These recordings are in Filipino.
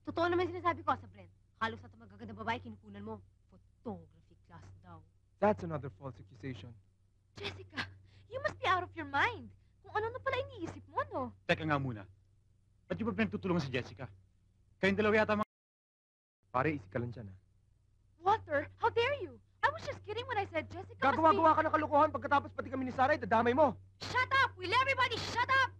Totoo naman sinasabi ko sa Brent. Halos sa magagandang babae kinukunan mo. Photography class daw. That's another false accusation. Jessica, you must be out of your mind. Kung ano na pala iniisip mo, no? Teka nga muna. Ba't yung ba pinagtutulungan si Jessica? Kayong dalawa yata mga... Pare, easy ka lang dyan, ha? Walter, how dare you? I was just kidding when I said Jessica must be... Gagawa-gawa ka ng kalokohan pagkatapos pati kami ni Sarah, dadamay mo. Shut up! Will everybody shut up?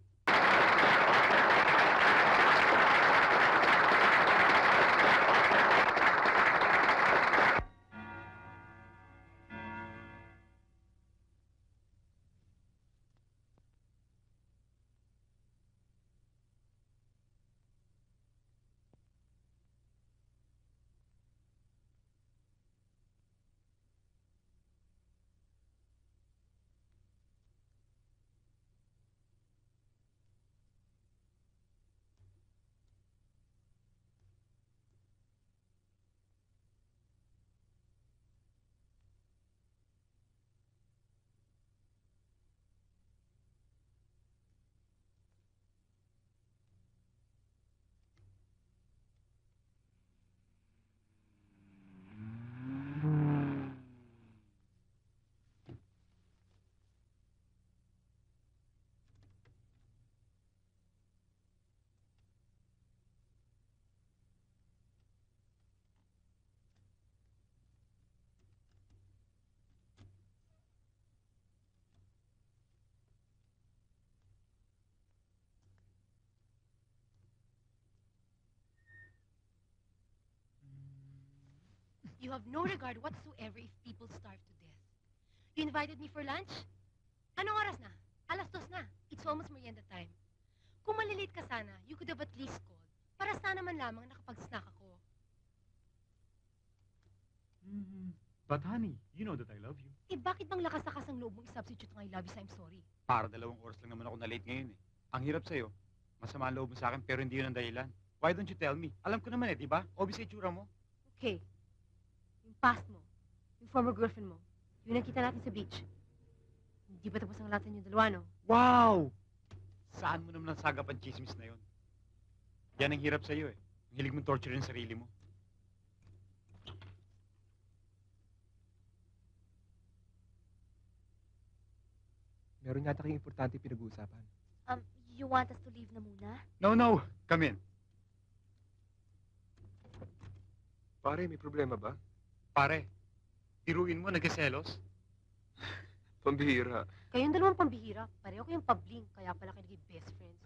You have no regard whatsoever if people starve to death. You invited me for lunch? Anong oras na? 2:00 na. It's almost merienda time. Kung malilate ka sana, you could have at least called. Para sana man lamang nakapag-snack ako. But honey, you know that I love you. Eh bakit bang lakas-lakas ang loob mong i-substitute ng I love you sa I'm sorry? Para 2 oras lang naman ako na late ngayon eh. Ang hirap sa'yo. Masama ang loob mo sa akin pero hindi yun ang dahilan. Why don't you tell me? Alam ko naman eh, di ba? Obvious sa itsura mo. Okay. Yung past mo, yung former girlfriend mo, yung nakita natin sa beach. Hindi ba tapos ang lahat sa inyo dalawa, no? Wow! Saan mo naman nasagap ang chismis na yun? Yan ang hirap sa'yo eh. Ang hilig mong torture yung sarili mo. Meron yata kayong importante pinag-uusapan. You want us to leave na muna? No. Come in. Pare, may problema ba? Pare, tiruin mo, nagkaselos? Pambihira. Kayong dalawang pambihira, pareho kayong pabling, kaya pala kayo naging best friends.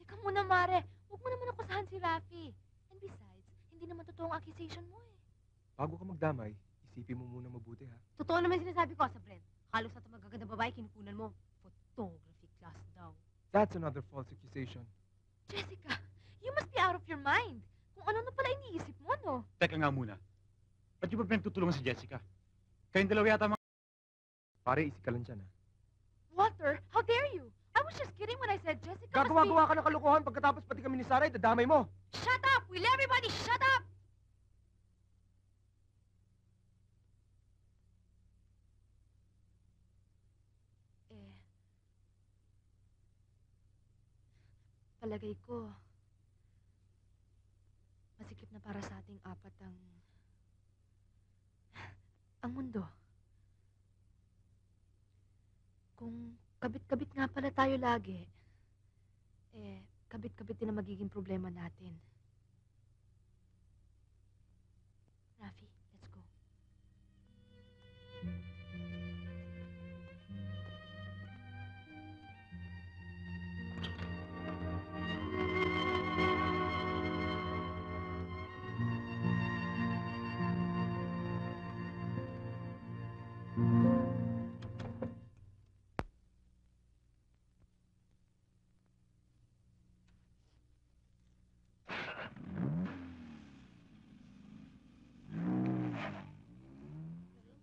Teka muna, Mare. Huwag mo naman akusahan si Rafi. And besides, hindi naman totoong accusation mo eh. Bago ka magdamay, isipin mo muna mabuti, ha? Totoo naman sinasabi ko sa Brent. Halos sa magagandang babae kinukunan mo. Photography class daw. That's another false accusation. Jessica, you must be out of your mind. Kung ano na pala iniisip mo, no? Teka nga muna. Ba't yung ba pinagtutulungan si Jessica? Kayong dalawa yata mga... Pare, easy ka lang dyan, ha? Walter, how dare you? I was just kidding when I said Jessica must be... Gagawa-gawa ka ng kalokohan pagkatapos pati kami ni Sarah, dadamay mo. Shut up! Will everybody shut up? Palagay ko, masikip na para sa ating apat ang mundo. Kung kabit-kabit nga pala tayo lagi, kabit-kabit din ang magiging problema natin. Rafi, let's go.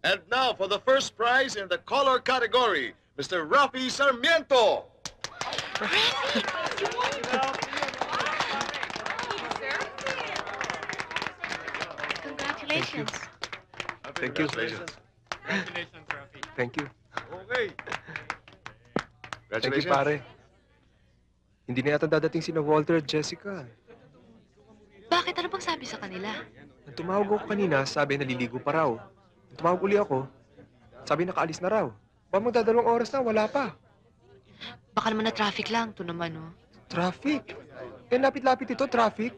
And now for the first prize in the color category, Mr. Rafi Sarmiento. Congratulations. Thank you. Congratulations. Congratulations, Rafi. Thank you. Okay. Thank you, Congratulations. pare. Hindi na yata dadating sina Walter at Jessica. Bakit Bakit? Ano bang sabi sa kanila? Nung tumawag ako kanina, sabi naliligo pa raw. Nung tumawag uli ako, sabi nakaalis na raw. Ba magdadalawang oras na, wala pa. Baka naman na traffic lang. Ito naman, oh. Traffic. Eh, lapit-lapit ito, traffic.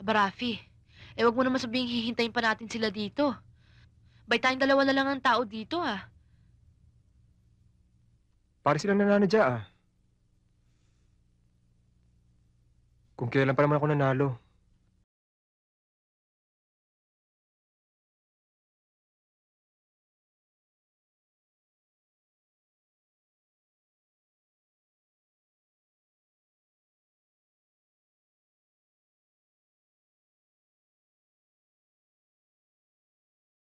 Aba, Rafi, wag mo naman sabihing hihintayin pa natin sila dito. Bay tayong dalawa na lang ang tao dito, ah. Para silang nananadya, ah. Kung kailan pa naman ako nanalo.